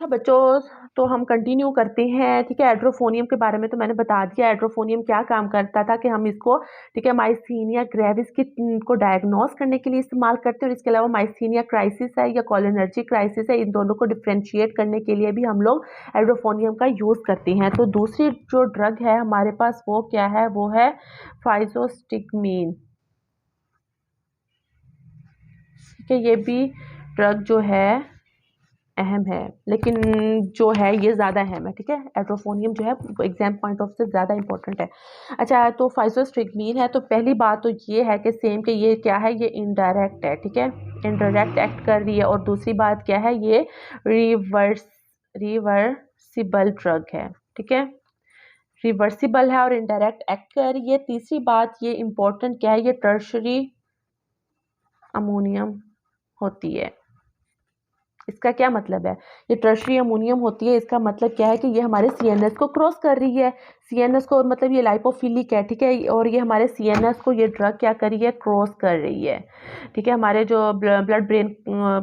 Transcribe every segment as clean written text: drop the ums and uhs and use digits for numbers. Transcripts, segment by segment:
हाँ बच्चों, तो हम कंटिन्यू करते हैं। ठीक है, एड्रोफोनियम के बारे में तो मैंने बता दिया। एड्रोफोनियम क्या काम करता था कि हम इसको, ठीक है, माइस्थीनिया ग्रेविस की को डायग्नोस करने के लिए इस्तेमाल करते हैं। और इसके अलावा माइस्थीनिया क्राइसिस है या कोलिनर्जिक क्राइसिस है, इन दोनों को डिफ्रेंशिएट करने के लिए भी हम लोग एड्रोफोनियम का यूज़ करते हैं। तो दूसरी जो ड्रग है हमारे पास वो क्या है, वो है फाइजोस्टिगमीन। ठीक है, ये भी ड्रग जो है अहम है, लेकिन जो है ये ज़्यादा अहम है। ठीक है, एट्रोफोनियम जो है एग्जाम पॉइंट ऑफ से ज़्यादा इंपॉर्टेंट है। अच्छा, तो फाइजोस्टिगमीन है, तो पहली बात तो ये है कि सेम कि ये क्या है, ये इनडायरेक्ट है। ठीक है, इनडायरेक्ट एक्ट कर रही है। और दूसरी बात क्या है, ये रिवर्सिबल ड्रग है। ठीक है, रिवर्सिबल है और इनडायरेक्ट एक्ट कर रही है। तीसरी बात ये इंपॉर्टेंट क्या है, ये टर्शरी अमोनियम होती है। इसका क्या मतलब है, ये टर्शरी अमोनियम होती है, इसका मतलब क्या है कि ये हमारे सीएनएस को क्रॉस कर रही है। सीएनएस को मतलब ये लाइपोफिलिक है। ठीक है, और ये हमारे सीएनएस को ये ड्रग क्या कर रही है, क्रॉस कर रही है। ठीक है, हमारे जो ब्लड ब्रेन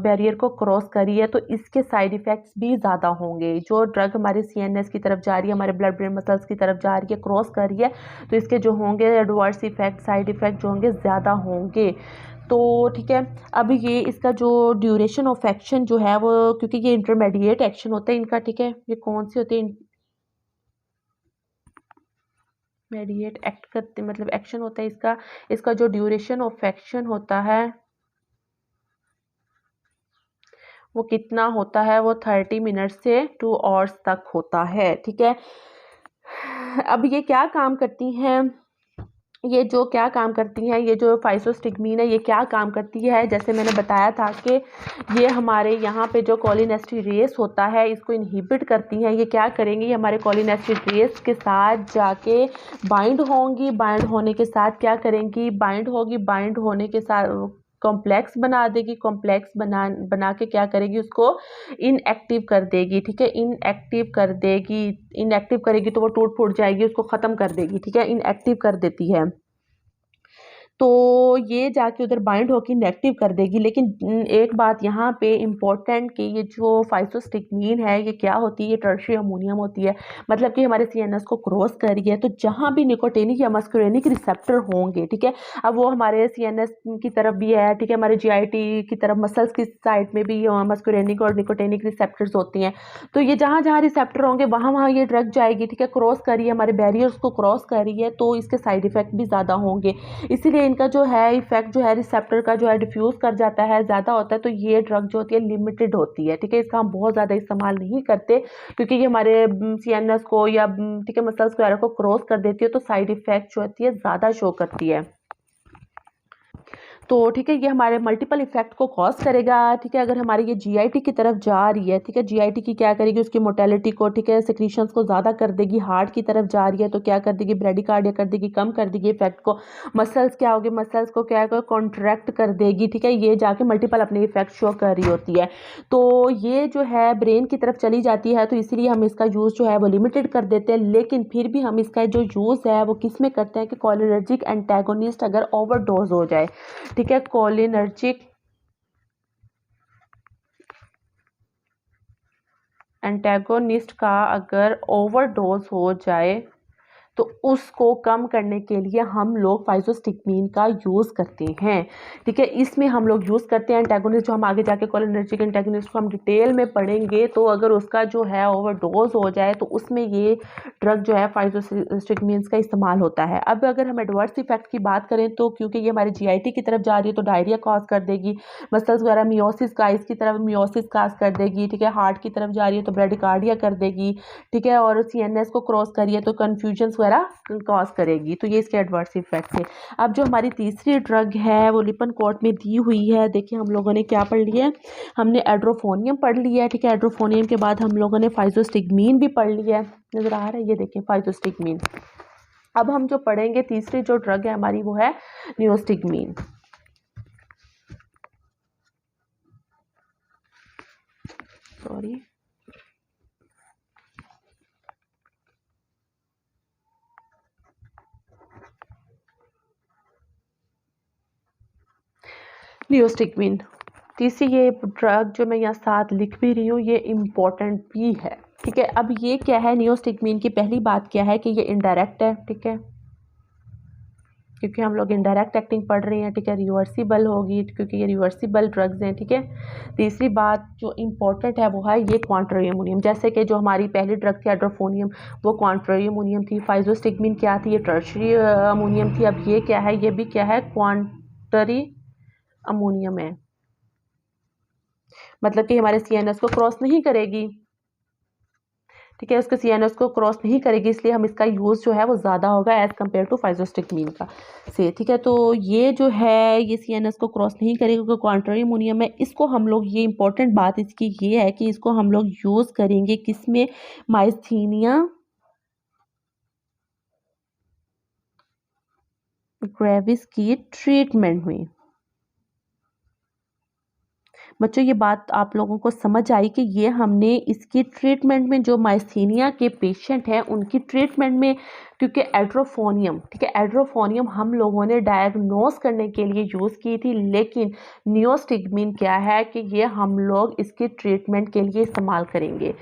बैरियर को क्रॉस कर रही है, तो इसके साइड इफेक्ट्स भी ज़्यादा होंगे। जो ड्रग हमारे सीएनएस की तरफ जा रही है, हमारे ब्लड ब्रेन मसल्स की तरफ जा रही है, क्रॉस कर रही है, तो इसके जो होंगे एडवर्स इफेक्ट, साइड इफेक्ट जो होंगे ज़्यादा होंगे। तो ठीक है, अब ये इसका जो ड्यूरेशन ऑफ एक्शन जो है वो, क्योंकि ये इंटरमीडिएट एक्शन होता है इनका। ठीक है, ये कौन सी होती है, इंटरमीडिएट एक्ट करते मतलब एक्शन होता है इसका। इसका जो ड्यूरेशन ऑफ एक्शन होता है वो कितना होता है, वो 30 मिनट से 2 आवर्स तक होता है। ठीक है, अब ये क्या काम करती हैं, ये जो क्या काम करती हैं, ये जो फाइजोस्टिगमीन है ये क्या काम करती है, जैसे मैंने बताया था कि ये हमारे यहाँ पे जो कोलिनेस्टेरेस होता है इसको इनहिबिट करती हैं। ये क्या करेंगी, ये हमारे कोलिनेस्टेरेस के साथ जाके बाइंड होंगी। बाइंड होने के साथ क्या करेंगी, बाइंड होगी, बाइंड होने के साथ कॉम्प्लेक्स बना देगी। कॉम्प्लेक्स बना के क्या करेगी, उसको इनएक्टिव कर देगी। ठीक है, इनएक्टिव कर देगी। इनएक्टिव करेगी तो वो टूट फूट जाएगी, उसको ख़त्म कर देगी। ठीक है, इनएक्टिव कर देती है, तो ये जाके उधर बाइंड होकर नेगेटिव कर देगी। लेकिन एक बात यहाँ पे इम्पोर्टेंट कि ये जो फाइजोस्टिगमीन है ये क्या होती है, ये टर्शियरी अमोनियम होती है। मतलब कि हमारे सीएनएस को क्रॉस कर रही है, तो जहाँ भी निकोटिनिक या मस्कुरेनिक रिसेप्टर होंगे, ठीक है, अब वो हमारे सीएनएस की तरफ भी है। ठीक है, हमारे जीआईटी की तरफ मसल्स की साइड में भी मस्कुरेनिक और निकोटिनिक रिसेप्टर्स होती हैं। तो ये जहाँ जहाँ रिसेप्टर होंगे वहाँ वहाँ ये ड्रग जाएगी। ठीक है, क्रॉस कर रही है, हमारे बैरियर्स को क्रॉस कर रही है, तो इसके साइड इफेक्ट भी ज़्यादा होंगे। इसीलिए इनका जो है इफेक्ट जो है रिसेप्टर का जो है डिफ्यूज कर जाता है, ज़्यादा होता है। तो ये ड्रग जो होती है लिमिटेड होती है। ठीक है, इसका हम बहुत ज़्यादा इस्तेमाल नहीं करते, क्योंकि ये हमारे सीएनएस को या ठीक है मसल्स वगैरह को क्रॉस कर देती है, तो साइड इफेक्ट जो होती है ज़्यादा शो करती है। तो ठीक है, ये हमारे मल्टीपल इफेक्ट को कॉज करेगा। ठीक है, अगर हमारी ये जीआईटी की तरफ जा रही है, ठीक है, जीआईटी की क्या करेगी, उसकी मोटेलिटी को, ठीक है, सिक्रीशंस को ज़्यादा कर देगी। हार्ट की तरफ जा रही है तो क्या कर देगी, ब्रेडिकार्डिया कर देगी, कम कर देगी इफेक्ट को। मसल्स क्या होगी, मसल्स को क्या कॉन्ट्रैक्ट कर देगी। ठीक है, ये जाके मल्टीपल अपने इफेक्ट शो कर रही होती है। तो ये जो है ब्रेन की तरफ चली जाती है, तो इसीलिए हम इसका यूज़ जो है वो लिमिटेड कर देते हैं। लेकिन फिर भी हम इसका जो यूज़ है वो किस में करते हैं कि कोलिनर्जिक एंटागोनिस्ट अगर ओवरडोज हो जाए, ठीक है, कोलिनर्जिक एंटागोनिस्ट का अगर ओवरडोज हो जाए तो उसको कम करने के लिए हम लोग फाइजोस्टिगमीन का यूज़ करते हैं। ठीक है, इसमें हम लोग यूज़ करते हैं एंटागोनिस्ट, जो हम आगे जाके कोलिनर्जिक एंटागोनिस्ट को हम डिटेल में पढ़ेंगे। तो अगर उसका जो है ओवरडोज हो जाए तो उसमें ये ड्रग जो है फाइजोस्टिगमीन का इस्तेमाल होता है। अब अगर हम एडवर्स इफेक्ट की बात करें तो क्योंकि ये हमारी जीआईटी की तरफ जा रही है तो डायरिया कॉज कर देगी। मसल्स वगैरह मियोसिस का, इसकी तरफ मियोसिस कॉज कर देगी। ठीक है, हार्ट की तरफ जा रही है तो ब्रेडिकार्डिया कर देगी। ठीक है, और सीएनएस को क्रॉस करिए तो कन्फ्यूजन वगैरह कॉज करेगी। तो ये इसके एडवर्स इफेक्ट है। अब जो हमारी तीसरी ड्रग है वो लिपन कोर्ट में दी हुई है। देखिए हम लोगों ने क्या पढ़ लिया है, हमने एड्रोफोनियम पढ़ लिया है। ठीक है, एड्रोफोनियम के बाद हम लोगों ने फाइजोस्टिगमीन भी पढ़ लिया है, नजर आ रहा है, ये देखिए फाइजोस्टिगमीन। अब हम जो पढ़ेंगे तीसरी जो ड्रग है हमारी वो है नियोस्टिगमीन। सॉरी, नियोस्टिगमीन। तीसरी ये ड्रग जो मैं यहाँ साथ लिख भी रही हूँ ये इम्पोर्टेंट भी है, ठीक है। अब ये क्या है, नियोस्टिग्मीन की पहली बात क्या है कि ये इनडायरेक्ट है, ठीक है, क्योंकि हम लोग इनडायरेक्ट एक्टिंग पढ़ रहे हैं, ठीक है। रिवर्सिबल होगी क्योंकि ये रिवर्सिबल ड्रग्स हैं, ठीक है। तीसरी बात जो इम्पोर्टेंट है वो है ये क्वांटरी अमोनियम, जैसे कि जो हमारी पहली ड्रग थी हाइड्रोफोनियम वो क्वांटरी अमोनियम थी, फाइजोस्टिग्मीन क्या थी, ये टर्शरी अमोनियम थी। अब ये क्या है, ये भी क्या है, क्वांटरी अमोनियम है, मतलब कि हमारे CNS को क्रॉस नहीं करेगी, ठीक है, उसके CNS को क्रॉस नहीं करेगी, इसलिए हम इसका यूज़ जो है वो ज़्यादा होगा एज़ कम्पेयर टू फाइजोस्टिग्मीन का से, ठीक है। तो ये जो है ये CNS को क्रॉस नहीं करेगा क्योंकि क्वांटरी अमोनियम है। इसको हम लोग, ये इंपॉर्टेंट बात इसकी ये है कि इसको हम लोग यूज़ करेंगे किस में, माइस्थीनिया ग्रेविस की ट्रीटमेंट में। बच्चों ये बात आप लोगों को समझ आई कि ये हमने इसकी ट्रीटमेंट में, जो माइस्थीनिया के पेशेंट हैं उनकी ट्रीटमेंट में, क्योंकि एड्रोफोनियम, ठीक है, एड्रोफोनियम हम लोगों ने डायग्नोस करने के लिए यूज़ की थी, लेकिन नियोस्टिग्मीन क्या है कि ये हम लोग इसकी ट्रीटमेंट के लिए इस्तेमाल करेंगे,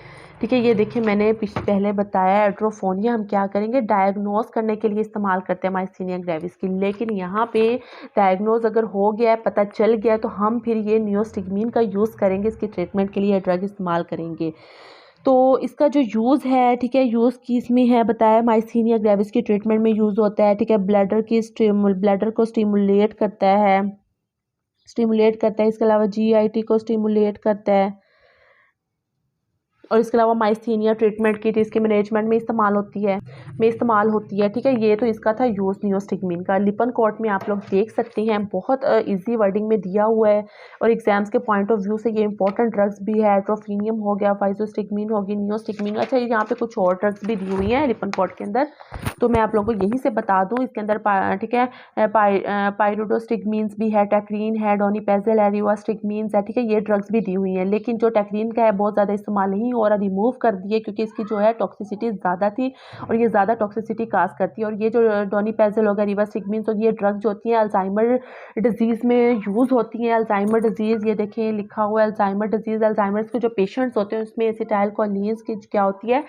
ठीक है। ये देखिए मैंने पहले बताया एड्रोफोनिया हम क्या करेंगे, डायग्नोस करने के लिए इस्तेमाल करते हैं माइस्थीनिया ग्रेविस की, लेकिन यहाँ पे डायग्नोज अगर हो गया है, पता चल गया है, तो हम फिर ये नियोस्टिग्मीन का यूज़ करेंगे, इसकी ट्रीटमेंट के लिए ड्रग इस्तेमाल करेंगे। तो इसका जो यूज़ है, ठीक है, यूज़ किस में है बताया, माइस्थीनिया ग्रेविस की ट्रीटमेंट में यूज़ होता है, ठीक है। ब्लैडर को स्टिमुलेट करता है, इसके अलावा GIT को स्टिमुलेट करता है, और इसके अलावा माइस्थीनिया ट्रीटमेंट किट इसके मैनेजमेंट में इस्तेमाल होती है, ठीक है। ये तो इसका था यूज़ नियोस्टिग्मीन का। लिपनकोर्ट में आप लोग देख सकते हैं बहुत इजी वर्डिंग में दिया हुआ है, और एग्जाम्स के पॉइंट ऑफ व्यू से ये इंपॉर्टेंट ड्रग्स भी है, एट्रोफिनियम हो गया, फाइजोस्टिग्मीन होगी, नियोस्टिग्मीन। अच्छा यहाँ पे कुछ और ड्रग्स भी दी हुई हैं लिपनकोर्ट के अंदर, तो मैं आप लोगों को यहीं से बता दूँ, इसके अंदर ठीक है पायरोडोस्टिग्मीन्स भी है, टेक्रीन है, डोनिपेजल है, रिवास्टिग्मीन्स है, ठीक है, ये ड्रग्स भी दी हुई हैं। लेकिन जो टेक्रीन का है बहुत ज़्यादा इस्तेमाल नहीं और रिमूव कर दिए क्योंकि इसकी जो है टॉक्सिसिटी ज़्यादा थी और ये ज़्यादा टॉक्सिसिटी काज करती है। और ये जो डोनिपेजल होगा, रिवास्टिग्मीन्स, और ये ड्रग्स जो होती हैं अल्जाइमर डिजीज़ में यूज़ होती हैं। अल्जाइमर डिजीज़, ये देखें लिखा हुआ है अल्जाइमर डिजीज़, अल्जाइमर के जो पेशेंट्स होते हैं उसमें एसिटाइलकोलिन्स की क्या होती है,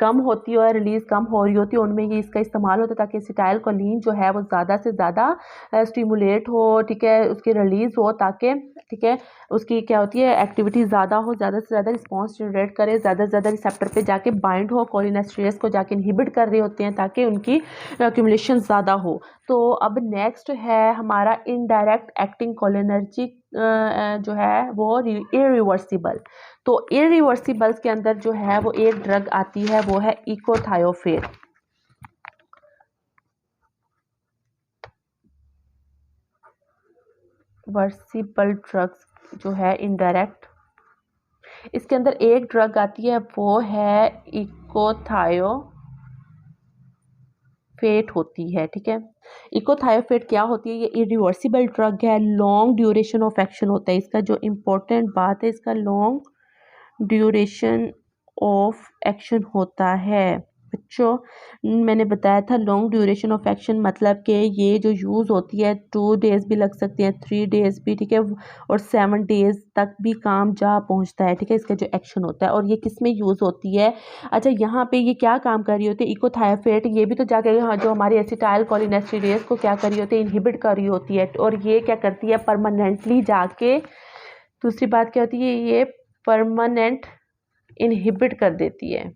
कम होती है और रिलीज़ कम हो रही होती है, उनमें ये इसका इस्तेमाल होता है ताकि एसिटाइलकोलिन जो है वो ज़्यादा से ज़्यादा स्टिमुलेट हो, ठीक है, उसकी रिलीज़ हो, ताकि ठीक है उसकी क्या होती है एक्टिविटी ज़्यादा हो, ज़्यादा से ज़्यादा रिस्पॉन्स जनरेट करे, ज़्यादा से ज़्यादा रिसेप्टर पे जाके बाइंड हो, कोलिनेस्ट्रेस को जाके इनहिबिट कर रहे होते हैं ताकि उनकी एक्यूमुलेशन ज़्यादा हो। तो अब नेक्स्ट है हमारा इनडायरेक्ट एक्टिंग कोलिनर्जिक जो है वो इरिवर्सिबल। तो इरिवर्सिबल्स के अंदर जो है वो एक ड्रग आती है, वो है इकोथायोफेर। वर्सिबल ड्रग्स जो है इनडायरेक्ट, इसके अंदर एक ड्रग आती है वो है इकोथायोफेट होती है, ठीक है। इकोथायोफेट क्या होती है, ये इरिवर्सिबल ड्रग है, लॉन्ग ड्यूरेशन ऑफ एक्शन होता है इसका। जो इम्पोर्टेंट बात है इसका लॉन्ग ड्यूरेशन ऑफ एक्शन होता है। बच्चों मैंने बताया था लॉन्ग ड्यूरेशन ऑफ एक्शन मतलब कि ये जो यूज़ होती है 2 डेज़ भी लग सकते हैं, 3 डेज़ भी, ठीक है, और 7 डेज़ तक भी काम जा पहुंचता है, ठीक है, इसका जो एक्शन होता है। और ये किस में यूज़ होती है, अच्छा यहाँ पे ये क्या काम कर रही होती है, इकोथायोफेट, ये भी तो जाके जो हमारी एसिटाइल कोलिनेस्टेरेज को क्या कर रही होती है, इनहिबिट कर रही होती है। और ये क्या करती है परमानेंटली जाके, दूसरी बात क्या होती है, ये परमानेंट इनहिबिट कर देती है,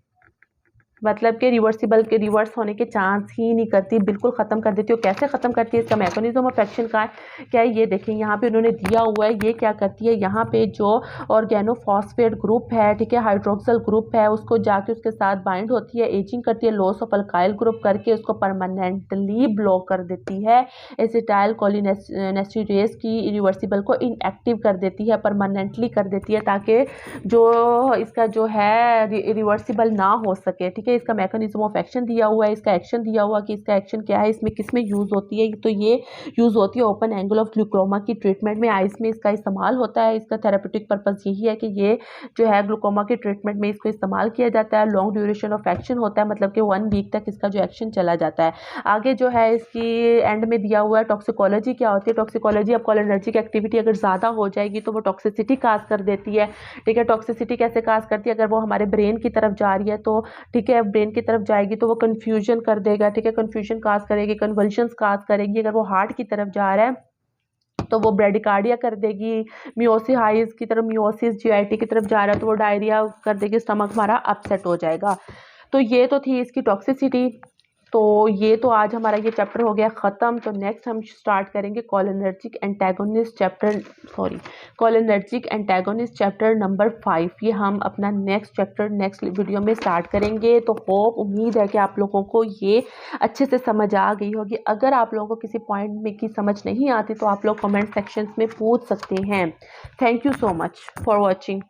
मतलब कि रिवर्सिबल के रिवर्स होने के चांस ही नहीं करती, बिल्कुल ख़त्म कर देती है। कैसे ख़त्म करती है, इसका मैकेनिज्म ऑफ एक्शन का क्या है, ये देखें यहाँ पे उन्होंने दिया हुआ है। ये क्या करती है, यहाँ पे जो ऑर्गेनोफॉस्फेट ग्रुप है, ठीक है, हाइड्रोक्सल ग्रुप है, उसको जाके उसके साथ बाइंड होती है, एजिंग करती है, लॉस ऑफ अल्काइल ग्रुप करके उसको परमानेंटली ब्लॉक कर देती है। एसिटाइल कोलिनेस्टेरेज की रिवर्सिबल को इनएक्टिव कर देती है, परमानेंटली कर देती है, ताकि जो इसका जो है रिवर्सिबल ना हो सके, ठीक है। ठीक है। इसका मैकेनिज्म ऑफ एक्शन दिया हुआ है, इसका एक्शन दिया हुआ कि इसका एक्शन क्या है, इसमें किस में यूज़ होती है। तो ये यूज़ होती है ओपन एंगल ऑफ ग्लूकोमा की ट्रीटमेंट में, आइस में इसका इस्तेमाल होता है। इसका थेरेपेटिक पर्पज़ यही है कि ये जो है ग्लूकोमा के ट्रीटमेंट में इसको इस्तेमाल किया जाता है। लॉन्ग ड्यूरेशन ऑफ एक्शन होता है, मतलब कि 1 वीक तक इसका जो एक्शन चला जाता है। आगे जो है इसकी एंड में दिया हुआ है टॉक्सिकोलॉजी क्या होती है। टॉक्सिकोलॉजी अब कोलिनर्जिक एक्टिविटी अगर ज़्यादा हो जाएगी तो वो टॉक्सिसिटी काज कर देती है, ठीक है। टॉक्सिसिटी कैसे काज करती है, अगर वो हमारे ब्रेन की तरफ जा रही है तो ठीक है, ब्रेन की तरफ जाएगी तो वो कन्फ्यूजन कर देगा, ठीक है, कन्फ्यूजन काज करेगी, कन्वल्शंस काज करेगी। अगर वो हार्ट की तरफ जा रहा है तो वो ब्रेडिकार्डिया कर देगी। मियोसिस की तरफ, मियोसिस जीआईटी की तरफ जा रहा है तो वो डायरिया कर देगी, स्टमक हमारा अपसेट हो जाएगा। तो ये तो थी इसकी टॉक्सिसिटी। तो ये तो आज हमारा ये चैप्टर हो गया ख़त्म। तो नेक्स्ट हम स्टार्ट करेंगे कोलिनर्जिक एंटागोनिस्ट चैप्टर नंबर 5। ये हम अपना नेक्स्ट वीडियो में स्टार्ट करेंगे। तो होप, उम्मीद है कि आप लोगों को ये अच्छे से समझ आ गई होगी। अगर आप लोगों को किसी पॉइंट में की समझ नहीं आती तो आप लोग कमेंट सेक्शंस में पूछ सकते हैं। Thank you so much for watching.